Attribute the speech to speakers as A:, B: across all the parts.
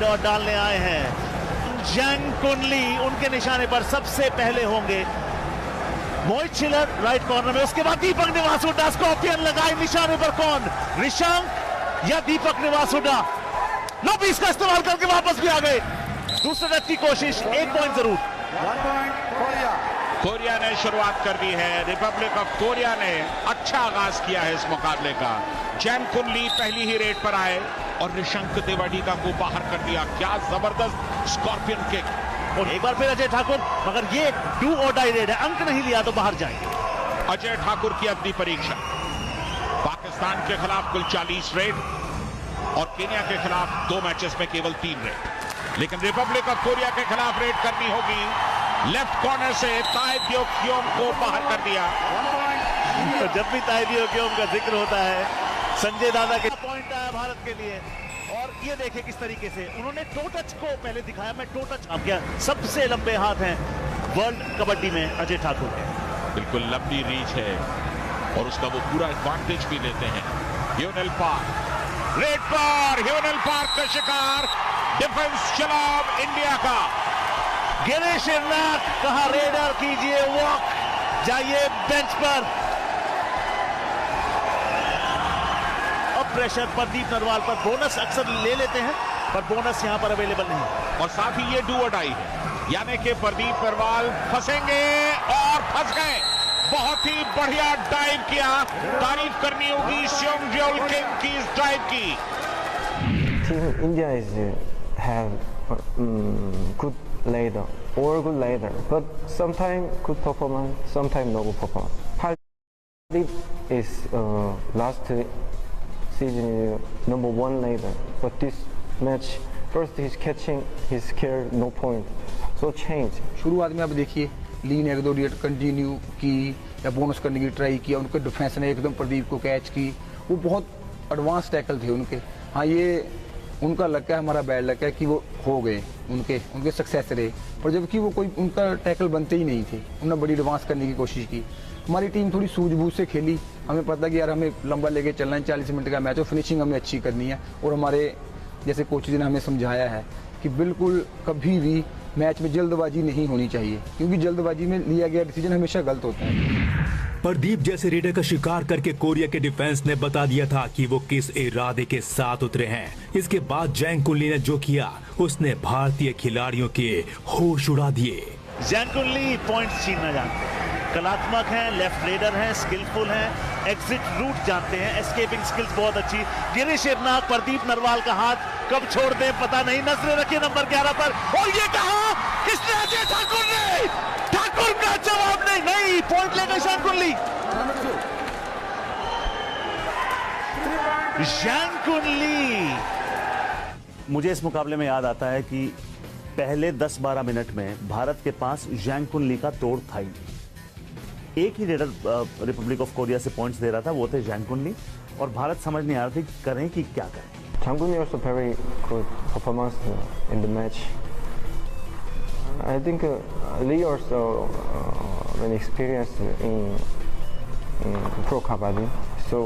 A: और डालने आए हैं जैंग कुनली, उनके निशाने पर सबसे पहले होंगे। मोहित छिलर राइट कॉर्नर में, उसके बाद दीपक निवासुडा, स्कॉर्पियन लगाए निशाने पर कौन, ऋषांक या दीपक निवासुडा। लोपीस का इस्तेमाल करके वापस भी आ गए। दूसरे रन की कोशिश, 1 पॉइंट जरूर।
B: 1 पॉइंट
C: कोरिया ने शुरुआत कर दी है। रिपब्लिक ऑफ कोरिया ने अच्छा आगाज किया है इस मुकाबले का। जैंग कुनली पहली ही रेड पर आए और ऋषांक देवाडीका को बाहर कर दिया। क्या जबरदस्त स्कॉर्पियन किक।
A: और एक बार फिर अजय ठाकुर, मगर ये डू और डाई रेड है, अंक नहीं लिया तो बाहर जाएंगे।
C: अजय ठाकुर की अग्नि परीक्षा। पाकिस्तान के खिलाफ कुल 40 रेड और केन्या के खिलाफ 2 मैचेस में केवल 3 रेड, लेकिन रिपब्लिक ऑफ कोरिया के खिलाफ रेड करनी होगी। लेफ्ट कॉर्नर से ताई दियोक क्योम को बाहर कर दिया।
A: तो जब भी ताई दियोक क्योम का जिक्र होता है, संजय दादा के पॉइंट आया भारत के लिए। और ये देखे किस तरीके से उन्होंने टो टच को पहले दिखाया। मैं टो टच अब क्या, सबसे लंबे हाथ हैं वर्ल्ड कबड्डी में अजय ठाकुर के।
C: बिल्कुल लंबी रीच है और उसका वो पूरा एडवांटेज भी लेते हैं। ह्यूनल पार्क रेड पर, ह्यूनल पार्क का शिकार। डिफेंस चला इंडिया का।
A: गिरीश इरनाक कहा रेडर कीजिए वॉक, जाइए बेंच पर। अब प्रेशर प्रदीप नरवाल पर। बोनस अक्सर ले लेते हैं पर बोनस यहां पर अवेलेबल नहीं।
C: और साथ ही ये डू और डाई है, यानी कि प्रदीप नरवाल फंसेंगे और फंस गए। बहुत ही बढ़िया डाइव किया। तारीफ करनी होगी स्योंगजेल किम की इस डाइव की।
D: Team India have good leader or good leader, but sometimes good performance, sometimes no good performance. Pardeep is last season number 1 leader, but this match first he's catching, he's scared, no point, so change.
B: शुरुआत में आप देखिए लीन 1-2 red continue की या bonus करने की try किया। उनके डिफेंस ने एकदम प्रदीप को कैच की। वो बहुत एडवांस टैकल थे उनके। हाँ, ये उनका लक है, हमारा बैड लक है कि वो हो गए, उनके सक्सेस रहे। पर जबकि वो कोई उनका टैकल बनते ही नहीं थे। उन्होंने बड़ी एडवांस करने की कोशिश की। हमारी टीम थोड़ी सूझबूझ से खेली। हमें पता कि यार हमें लंबा लेके चलना है, 40 मिनट का मैच और फिनिशिंग हमें अच्छी करनी है। और हमारे जैसे कोचेज ने हमें समझाया है कि बिल्कुल कभी भी मैच में जल्दबाजी नहीं होनी चाहिए, क्योंकि जल्दबाजी में लिया गया डिसीजन हमेशा गलत होता है।
E: प्रदीप जैसे रेडर का शिकार करके कोरिया के डिफेंस ने बता दिया था कि वो किस इरादे के साथ उतरे हैं। इसके बाद जैंग कुनली ने जो किया, उसने भारतीय खिलाड़ियों के होश उड़ा दिए।
A: जैंग कुनली पॉइंट्स छीनना जानते हैं, कलात्मक हैं, लेफ्ट रेडर हैं, स्किलफुल हैं, एग्जिट रूट जानते हैं, एस्केपिंग स्किल्स बहुत अच्छी। गिरीश इरनाक, प्रदीप नरवाल का हाथ कब छोड़ दे पता नहीं। नजरें रखिए नंबर 11 पर। और ये कहा किसने, अजय ठाकुर ने। ठाकुर का जवाब नहीं, पॉइंट लेगा जैंग कुनली। जैंग कुनली, मुझे इस मुकाबले में याद आता है कि पहले 10-12 मिनट में भारत के पास जैंग कुनली का तोड़ था ही। एक ही रेडर रिपब्लिक ऑफ कोरिया से पॉइंट्स दे रहा था, वो थे जैंग कुनली। और भारत समझ नहीं आ रहा था करें कि क्या करें।
D: Jang Kunli also very good performance in the match. I think Lee also very experienced in pro kabaddi, so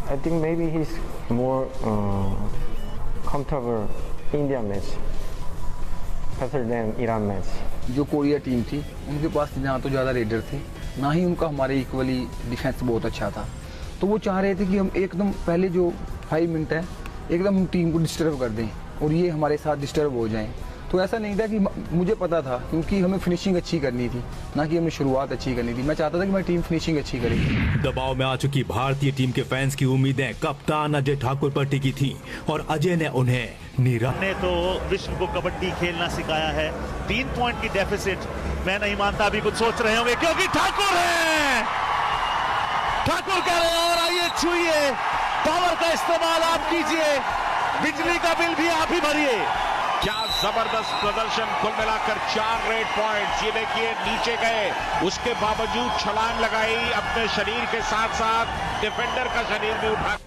D: I think maybe he's more comfortable India match better than Iran match.
B: जो Korea team थी उनके पास ना तो ज़्यादा raider थे, ना ही उनका हमारे इक्वली डिफेंस बहुत अच्छा था। तो वो चाह रहे थे कि हम एकदम पहले जो 5 मिनट है एकदम हम टीम को डिस्टर्ब कर दें और ये हमारे साथ डिस्टर्ब हो जाएं। तो ऐसा नहीं था कि मुझे पता था, क्योंकि हमें फिनिशिंग अच्छी करनी थी, ना कि हमें शुरुआत अच्छी करनी थी। मैं चाहता था कि मेरी टीम फिनिशिंग अच्छी करेगी।
E: दबाव में आ चुकी भारतीय टीम के फैंस की उम्मीदें कप्तान अजय ठाकुर पर टिकी थी और अजय ने उन्हें ने
A: तो विश्व को कबड्डी खेलना सिखाया है। 3 पॉइंट की डेफिसिट, मैं नहीं मानता अभी कुछ सोच रहे होंगे, क्योंकि ठाकुर है। ठाकुर कह रहे हैं और आइए छुइए, पावर का इस्तेमाल आप कीजिए, बिजली का बिल भी आप ही भरिए।
C: क्या जबरदस्त प्रदर्शन, कुल मिलाकर 4 रेड पॉइंट्स। ये देखिए नीचे गए, उसके बावजूद छलांग लगाई, अपने शरीर के साथ साथ डिफेंडर का शरीर भी उठा।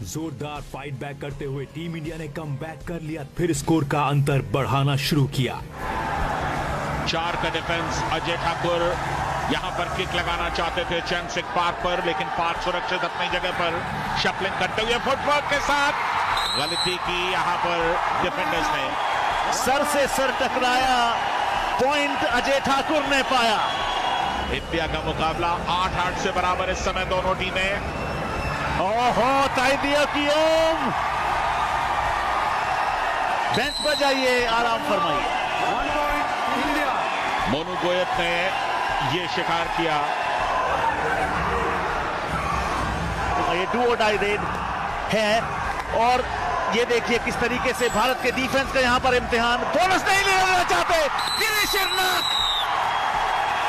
E: जोरदार फाइट बैक करते हुए टीम इंडिया ने कम बैक कर लिया, फिर स्कोर का अंतर बढ़ाना शुरू किया।
C: 4 का डिफेंस। अजय ठाकुर यहां पर किक लगाना चाहते थे चैंग सिक पार्क पर, लेकिन पार्क सुरक्षित अपनी जगह पर शफलिंग करते हुए फुटवर्क के साथ गलती की यहां पर डिफेंडर्स ने।
A: सर से सर टकराया, पॉइंट अजय ठाकुर ने पाया।
C: इंडिया का मुकाबला 8-8 से बराबर इस समय दोनों टीमें।
A: ओहो, ताइदिया की ओम, बेंच पर जाइए, आराम फरमाइए।
C: मोनू गोयत ने ये शिकार किया।
A: ये डू और डाई रेड है और ये देखिए किस तरीके से भारत के डिफेंस का यहां पर इम्तिहान। बोनस नहीं लेना चाहते गिरीश शर्नाक,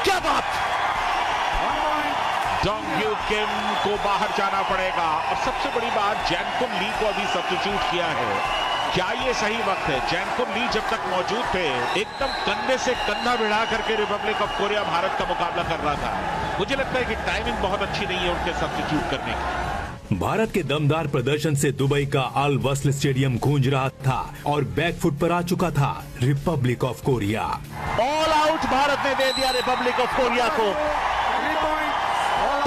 A: क्या बात।
C: डोंग यू किम को बाहर जाना पड़ेगा और सबसे बड़ी बात, जैनकुन ली को अभी सब्स्टिट्यूट किया है। क्या ये सही वक्त है? जैनकुन ली जब तक मौजूद थे एकदम कंधे से कंधा भिड़ा करके रिपब्लिक ऑफ कोरिया भारत का मुकाबला कर रहा था। मुझे लगता है कि टाइमिंग बहुत अच्छी नहीं है उनके सब्स्टिट्यूट करने की।
E: भारत के दमदार प्रदर्शन से दुबई का अल वस्ल स्टेडियम गूंज रहा था और बैकफुट पर आ चुका था Republic of Korea.
A: All out Bharat ने दे दिया रिपब्लिक ऑफ कोरिया को।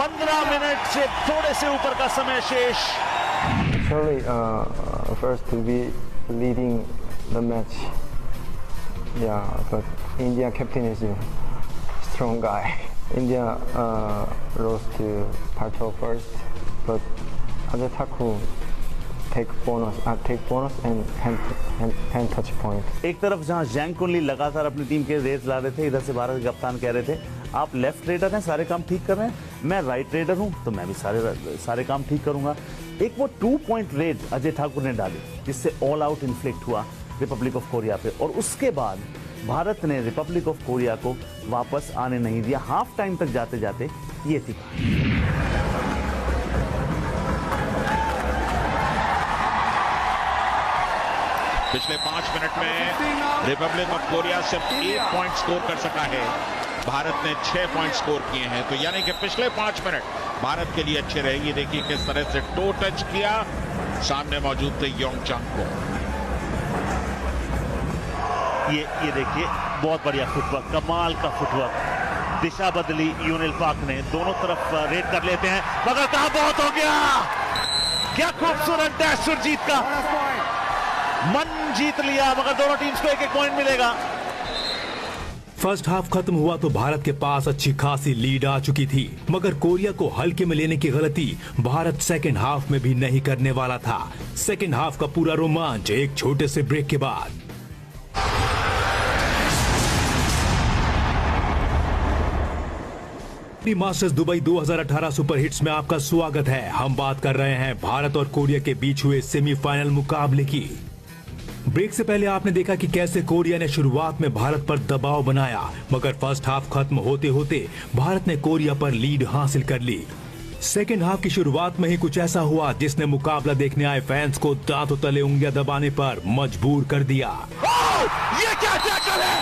A: 15 मिनट से थोड़े से ऊपर का समय शेष।
D: Actually, first to be leading the match. Yeah, but India captain is a strong guy. India rose to Pato first, but Ajay Thakur take bonus and hand touch point.
A: एक तरफ जहां जैंकुन ली लगातार अपनी टीम के रेस ला रहे थे, इधर से भारत के कप्तान कह रहे थे आप लेफ्ट रेडर हैं, सारे काम ठीक कर रहे हैं, मैं राइट रेडर हूं तो मैं भी सारे काम ठीक करूंगा। एक वो 2 पॉइंट रेड अजय ठाकुर ने डाली जिससे ऑल आउट इन्फ्लिक्ट हुआ रिपब्लिक ऑफ कोरिया पे और उसके बाद भारत ने रिपब्लिक ऑफ कोरिया को वापस आने नहीं दिया। हाफ टाइम तक जाते जाते ये थी।
C: पिछले 5 मिनट में रिपब्लिक ऑफ कोरिया सिर्फ 1 पॉइंट स्कोर कर सका है, भारत ने 6 पॉइंट स्कोर किए हैं। तो यानी कि पिछले 5 मिनट भारत के लिए अच्छे रहे। ये देखिए किस तरह से टो टच किया, सामने मौजूद थे योंग चंग को।
A: ये देखिए बहुत बढ़िया फुटवर्क, कमाल का फुटवर्क। दिशा बदली यूनिल पाक ने, दोनों तरफ रेड कर लेते हैं मगर कहां बहुत हो गया। क्या खूबसूरत डैश सुरजीत का, मन जीत लिया मगर दोनों टीम्स को 1-1 पॉइंट मिलेगा।
E: फर्स्ट हाफ खत्म हुआ तो भारत के पास अच्छी खासी लीड आ चुकी थी, मगर कोरिया को हल्के में लेने की गलती भारत सेकेंड हाफ में भी नहीं करने वाला था। सेकेंड हाफ का पूरा रोमांच एक छोटे से ब्रेक के बाद। मास्टर्स दुबई 2018 सुपर हिट्स में आपका स्वागत है। हम बात कर रहे हैं भारत और कोरिया के बीच हुए सेमीफाइनल मुकाबले की। ब्रेक से पहले आपने देखा कि कैसे कोरिया ने शुरुआत में भारत पर दबाव बनाया, मगर फर्स्ट हाफ खत्म होते होते भारत ने कोरिया पर लीड हासिल कर ली। सेकेंड हाफ की शुरुआत में ही कुछ ऐसा हुआ जिसने मुकाबला देखने आए फैंस को दांतों तले उंगलियां दबाने पर मजबूर कर दिया।
A: ये क्या टैकल है,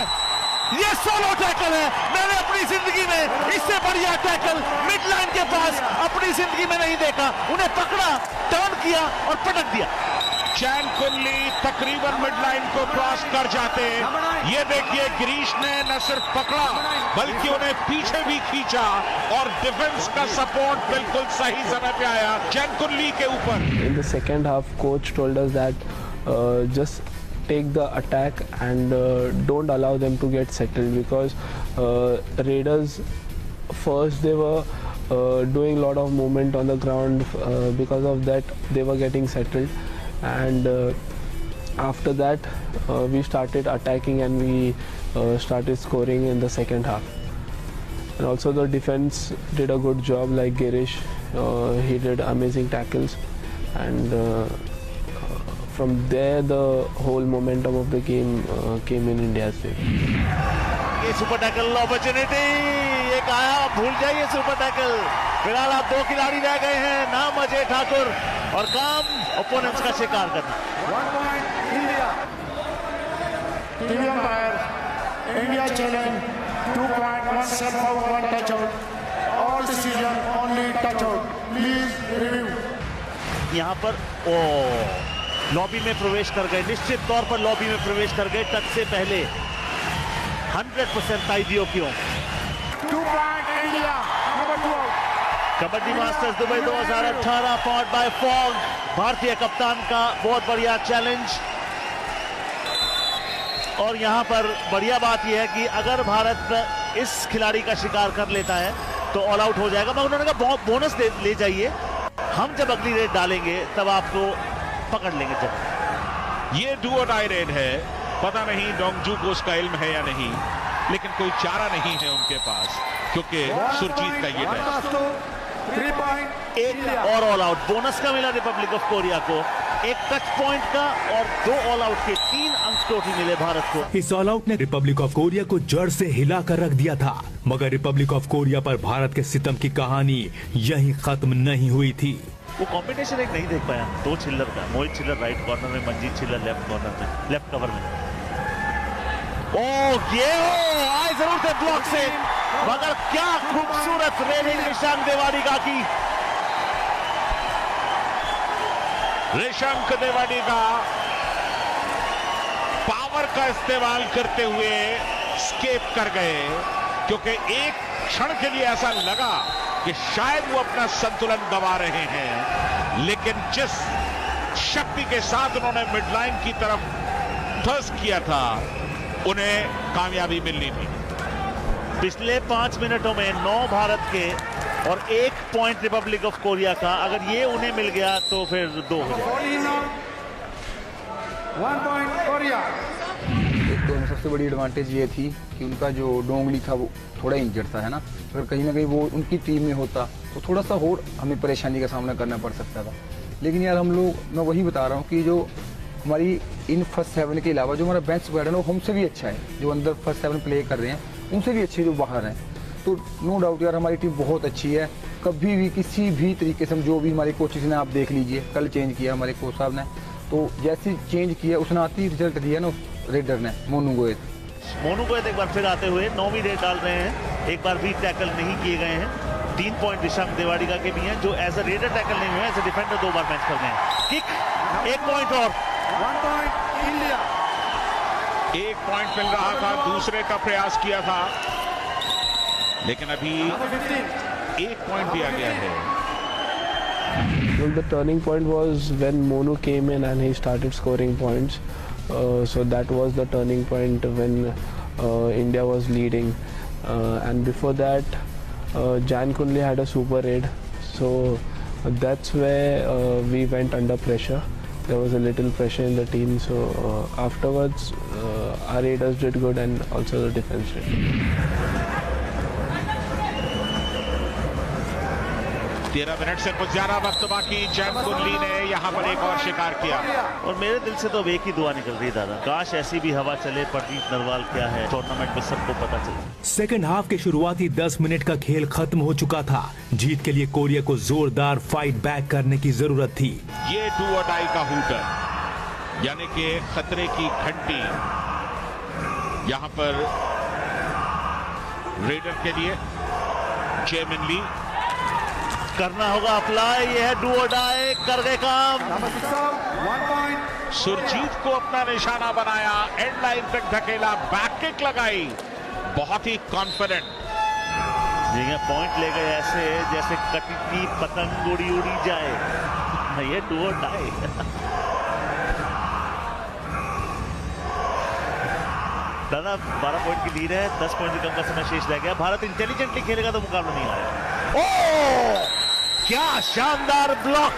A: ये सोलो टैकल है। मैंने अपनी जिंदगी में इससे बढ़िया टैकल मिड लाइन के पास अपनी जिंदगी में नहीं देखा। उन्हें पकड़ा, टर्न किया और पटक दिया।
C: जैनकुन ली तकरीबन मिड लाइन को क्रॉस कर जाते। ये देखिए गिरीश ने न सिर्फ पकड़ा बल्कि उन्हें पीछे भी खींचा और डिफेंस का सपोर्ट बिल्कुल सही समय पे आया जैनकुन ली के ऊपर।
F: In the second half, coach told us that just take the attack and don't allow them to get settled because Raiders first they were doing a lot of movement on the ground. Because of that they were getting settled, and after that we started attacking and we started scoring in the second half. And also the defense did a good job, like Girish, he did amazing tackles, and from there the whole momentum of the game came in India's favor.
A: ये super tackle opportunity एक आया, भूल जाइए super tackle. फिलहाल आप 2 खिलाड़ी रह गए हैं, नाम अजय ठाकुर और काम ओपोनेंट्स का शिकार करना।
G: 1 point India. TV umpire, India challenge 2 point, 1 set forward, 1 touch out. All decision only touch out. Please review.
A: यहाँ पर लॉबी में प्रवेश कर गए, निश्चित तौर पर लॉबी में प्रवेश कर गए टच से पहले। 100% ताइदियों क्यों
G: 2 point India. Number 2 out.
A: Kabaddi masters Dubai 2018 पॉट बाय फॉग। भारतीय कप्तान का बहुत बढ़िया चैलेंज। और यहां पर बढ़िया बात यह है कि अगर भारत इस खिलाड़ी का शिकार कर लेता है तो ऑल आउट हो जाएगा। मगर उन्होंने कहा बोनस ले जाइए, हम जब अगली रेड डालेंगे तब आपको पकड़ लेंगे। जब
C: ये डू और डाई रेड है, पता नहीं डोंगजू को उसका इल्म है या नहीं, लेकिन कोई चारा नहीं है उनके पास, क्योंकि सुरजीत का ये डैश।
G: 3 point
A: एक और ऑल आउट बोनस का मिला रिपब्लिक ऑफ कोरिया को, एक टच पॉइंट का और 2 ऑल आउट के 3 अंक टोटल मिले भारत को।
E: इस ऑल आउट ने रिपब्लिक ऑफ कोरिया को जड़ से हिला कर रख दिया था, मगर रिपब्लिक ऑफ कोरिया पर भारत के सितम की कहानी यहीं खत्म नहीं हुई थी।
A: वो कॉम्बिनेशन एक नहीं देख पाया, 2 चिल्लर का, मोहित चिल्लर राइट कॉर्नर में, मंजीत चिल्लर लेफ्ट कॉर्नर में, लेफ्ट कवर में। ये आए जरूर थे ब्लॉक से, मगर क्या खूबसूरत रेलिंग निशांक देवाडिगा की।
C: निशांक देवाडिगा पावर का इस्तेमाल करते हुए स्केप कर गए, क्योंकि एक क्षण के लिए ऐसा लगा कि शायद वो अपना संतुलन गंवा रहे हैं, लेकिन जिस शक्ति के साथ उन्होंने मिडलाइन की तरफ थ्रस्ट किया था, उन्हें कामयाबी मिलनी थी।
A: पिछले 5 मिनटों में 9 भारत के और 1 पॉइंट रिपब्लिक ऑफ कोरिया का। अगर ये उन्हें मिल गया तो फिर 2 हो जाए।
G: 1 point Korea.
B: एक तो सबसे बड़ी एडवांटेज ये थी कि उनका जो डोंगली था वो थोड़ा इंजर्ड था, है ना। अगर कहीं ना कहीं वो उनकी टीम में होता तो थोड़ा सा और हमें परेशानी का सामना करना पड़ सकता था। लेकिन यार मैं वही बता रहा हूँ कि जो हमारी इन फर्स्ट 7 के अलावा जो हमारा बेंच स्क्वाड है वो हमसे भी अच्छा है। जो अंदर फर्स्ट 7 प्ले कर रहे हैं उनसे भी अच्छे जो बाहर हैं। तो नो डाउट यार हमारी टीम बहुत अच्छी है। कभी भी किसी भी तरीके से जो भी हमारे कोचेज ने, आप देख लीजिए, कल चेंज किया हमारे कोच साहब ने, तो जैसे चेंज किया उसने आती ही रिजल्ट दिया ना रेडर ने। मोनू गोयत
A: एक बार फिर आते हुए 9वीं रेड डाल रहे हैं। एक बार भी टैकल नहीं किए गए हैं। 3 पॉइंट निशांक देवाडिगा के भी हैं, जो एज अ रेडर टैकल नहीं हुए, एज अ डिफेंडर 2 बार मैच कर गए हैं। किक 1 पॉइंट और
G: 1 point India.
C: 1 पॉइंट मिल रहा था, दूसरे का प्रयास किया था, लेकिन अभी 1 पॉइंट दिया गया है।
F: Well, the turning point was when Monu came in and he started scoring points. So that was the turning point when India was leading. And before that, Jan Kunle had a super raid. So that's where we went under pressure. There was a little pressure in the team. So afterwards, our raiders did good and also the defense did.
C: 13 minute से कुछ ज्यादा वक्त बाकी। जैन कुंडली ने यहाँ पर एक और शिकार किया,
A: और मेरे दिल से तो अब एक ही दुआ निकल रही दादा, काश ऐसी भी हवा चले। प्रदीप नरवाल क्या है टूर्नामेंट में सबको पता चले।
E: सेकंड हाफ के शुरुआती 10 मिनट का खेल खत्म हो चुका था। जीत के लिए कोरिया को जोरदार फाइट बैक करने की जरूरत थी।
C: ये डू और डाई का हूटर, यानी कि खतरे की घंटी यहाँ पर रेडर के लिए। जेमिन ली
A: करना होगा अप्लाई, ये है डू और डाई, कर गए काम।
G: Number 6 out, 1 point.
C: सुरजीत को अपना निशाना बनाया, एंड लाइन तक धकेला, बैक किक लगाई, बहुत ही कॉन्फिडेंट।
A: पॉइंट ले गए ऐसे जैसे कटी की पतंग उड़ी जाए। ये डू और डाई। दादा 12 पॉइंट की लीड है, 10 पॉइंट से कम का समय शेष रह गया। भारत इंटेलिजेंटली खेलेगा तो मुकाबला नहीं आएगा। ओह क्या शानदार ब्लॉक।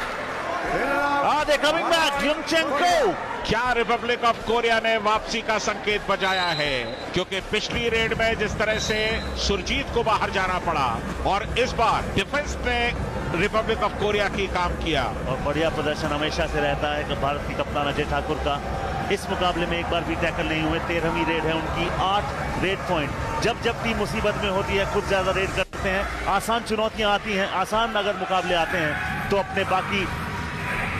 A: आधे कमिंग बैक युमचेंको।
C: क्या रिपब्लिक ऑफ कोरिया ने वापसी का संकेत बजाया है, क्योंकि पिछली रेड में जिस तरह से सुरजीत को बाहर जाना पड़ा, और इस बार डिफेंस ने रिपब्लिक ऑफ कोरिया की काम किया।
A: और बढ़िया प्रदर्शन हमेशा से रहता है कि भारत की कप्तान अजय ठाकुर का। इस मुकाबले में एक बार भी टैकल नहीं हुए। 13वीं रेड है उनकी, 8 रेड पॉइंट। जब टीम मुसीबत में होती है खुद ज्यादा रेड करते हैं। आसान चुनौतियां आती हैं, आसान अगर मुकाबले आते हैं तो अपने बाकी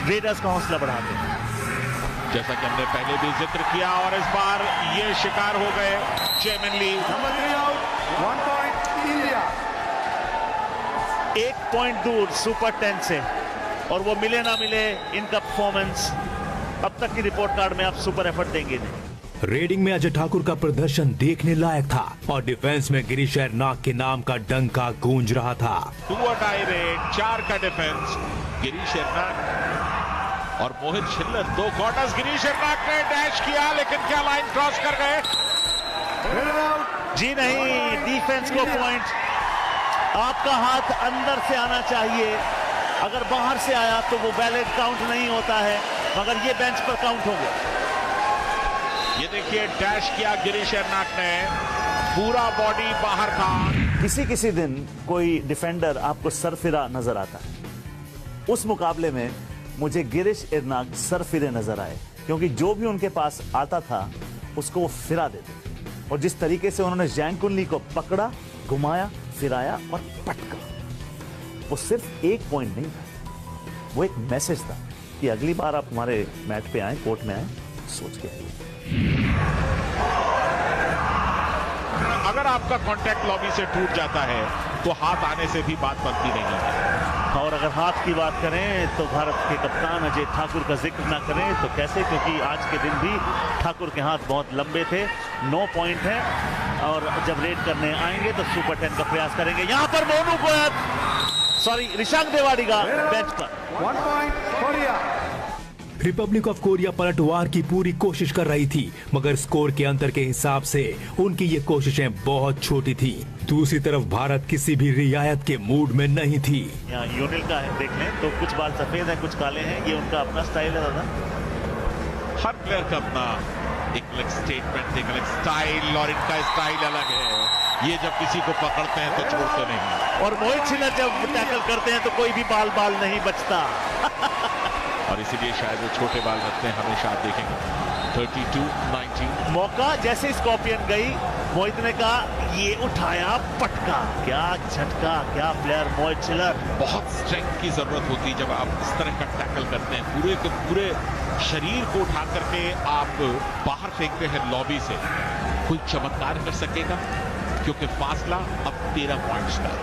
A: रेडर्स का हौसला बढ़ाते हैं,
C: जैसा कि हमने पहले भी जिक्र किया। और इस बार ये शिकार हो गए जेमिन ली।
G: Number 3 out, 1 point India.
A: 1 point दूर सुपर 10 से, और वो मिले ना मिले इनका परफॉर्मेंस अब तक की रिपोर्ट कार्ड में आप सुपर एफर्ट देंगे नहीं।
E: रेडिंग में अजय ठाकुर का प्रदर्शन देखने लायक था, और डिफेंस में गिरीश एर्नाक के नाम का डंका गूंज रहा था।
C: 2 और डाई रेड, 4 का डिफेंस। गिरीश एर्नाक और मोहित छिल्लर 2 क्वार्टर्स। गिरीश एर्नाक ने डैश किया लेकिन क्या लाइन क्रॉस कर गए?
A: जी नहीं, डिफेंस को पॉइंट। आपका हाथ अंदर से आना चाहिए, अगर बाहर से आया तो वो वैलिड काउंट नहीं होता है, मगर ये बेंच पर काउंट हो गया।
C: ये देखिए डैश किया गिरीश एर्नाक ने, पूरा बॉडी बाहर था।
A: किसी दिन कोई डिफेंडर आपको सरफिरा नजर आता है, उस मुकाबले में मुझे गिरीश एर्नाक सरफिरे नजर आए, क्योंकि जो भी उनके पास आता था उसको वो फिरा देते थे। और जिस तरीके से उन्होंने जैंग कुन ली को पकड़ा, घुमाया, फिराया और पटका, वो सिर्फ एक पॉइंट नहीं था, वो एक मैसेज था कि अगली बार आप हमारे मैट पे आए, कोर्ट में आए, सोच के आइए।
C: अगर आपका कांटेक्ट लॉबी से टूट जाता है तो हाथ आने से भी बात बनती नहीं है।
A: और अगर हाथ की बात करें तो भारत के कप्तान अजय ठाकुर का जिक्र ना करें तो कैसे, क्योंकि आज के दिन भी ठाकुर के हाथ बहुत लंबे थे। 9 पॉइंट है और जब रेड करने आएंगे तो सुपर 10 का प्रयास करेंगे। यहां पर मोनू गोयल, ऋषांक देवाडिगा बेंच पर।
G: 1 point Korea.
E: Republic of Korea पलटवार की पूरी कोशिश कर रही थी, मगर स्कोर के अंतर के हिसाब से उनकी ये कोशिशें बहुत छोटी थी। दूसरी तरफ भारत किसी भी रियायत के मूड में नहीं थी।
A: यहाँ यूनिल का है, देख लें तो कुछ बाल सफेद है, कुछ काले हैं, ये उनका अपना स्टाइल है दादा।
C: हर प्लेयर का अपना एक अलग स्टेटमेंट, एक अलग स्टाइल, और इनका स्टाइल अलग है। ये जब किसी को पकड़ते हैं तो छोड़ते नहीं।
A: और मोहित छिल्लर जब टैकल करते हैं तो कोई भी बाल नहीं बचता।
C: और इसीलिए शायद वो छोटे बाल रखते हैं, हमेशा आप देखेंगे। 32-19
A: मौका जैसे स्कॉर्पियन गई, मोहित ने कहा ये उठाया, पटका, क्या झटका, क्या प्लेयर मोहित छिल्लर।
C: बहुत स्ट्रेंथ की जरूरत होती है जब आप इस तरह का टैकल करते हैं। पूरे के पूरे शरीर को उठा करके आप बाहर फेंकते हैं लॉबी से। कोई चमत्कार कर सकेगा, क्योंकि फासला अब 13 पॉइंट्स का।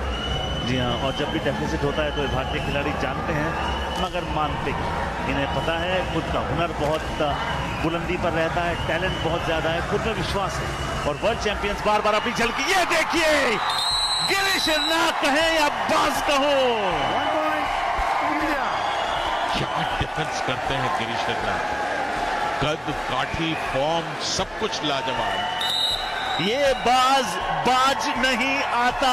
A: जी हाँ, और जब भी डेफिसिट होता है तो ये भारतीय खिलाड़ी जानते हैं, मगर मानते हैं। इन्हें पता है खुद का हुनर बहुत बुलंदी पर रहता है, टैलेंट बहुत ज्यादा है, खुद में विश्वास है। और वर्ल्ड चैंपियंस बार बार अपनी झलकी, ये देखिए गिरीश एर्नाक कहें या बाज कहो,
G: 1 point India.
C: क्या डिफेंस करते हैं गिरीश एर्नाक। कद, काठी, फॉर्म सब कुछ लाजवाब।
A: ये बाज नहीं आता।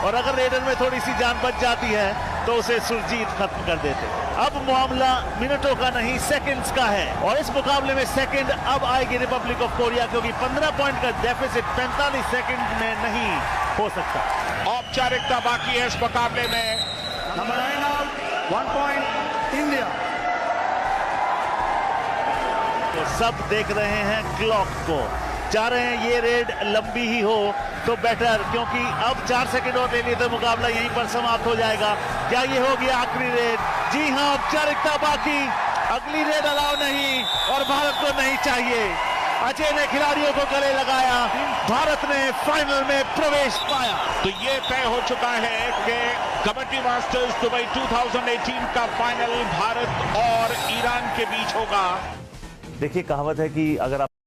A: और अगर रेडर में थोड़ी सी जान बच जाती है तो उसे सुरजीत खत्म कर देते। अब मामला मिनटों का नहीं, सेकंड्स का है। और इस मुकाबले में सेकंड अब आएगी रिपब्लिक ऑफ कोरिया, क्योंकि 15 पॉइंट का डेफिसिट 45 सेकंड में नहीं हो सकता।
C: औपचारिकता बाकी है इस मुकाबले में।
G: Number 9 out. 1 point India.
A: तो सब देख रहे हैं क्लॉक को, चाह रहे हैं ये रेड लंबी ही हो तो बेटर, क्योंकि अब 4 सेकंड और ले लिए तो मुकाबला यहीं पर समाप्त हो जाएगा। क्या ये हो गया आखिरी रेड? जी हाँ, औपचारिकता बाकी, अगली रेड अलाउ नहीं और भारत को नहीं चाहिए। अजय ने खिलाड़ियों को गले लगाया, भारत ने फाइनल में प्रवेश पाया।
C: तो ये तय हो चुका है कि कबड्डी मास्टर्स दुबई 2018 का फाइनल भारत और ईरान के बीच होगा।
A: देखिए, कहावत है कि अगर आप